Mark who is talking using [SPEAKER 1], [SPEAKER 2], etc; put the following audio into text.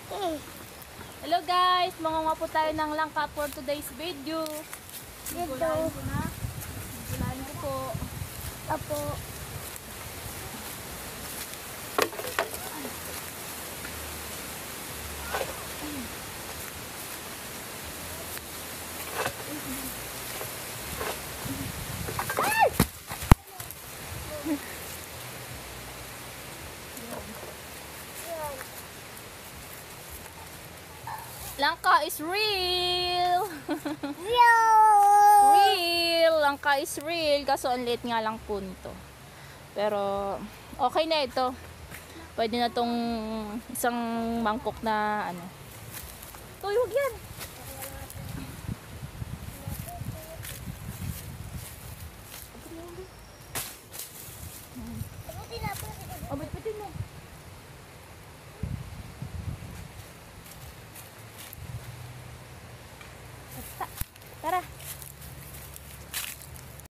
[SPEAKER 1] Hello guys, mangunga po tayo ng langka for today's video. Gulayin ko na. Gulayin ko po.
[SPEAKER 2] Apo.
[SPEAKER 1] Langka is real!
[SPEAKER 2] Real!
[SPEAKER 1] Real! Langka is real. Kaso ang liit nga lang po nito. Pero okay na ito. Pwede na tong isang mangkok na ano. Uy, huwag yan!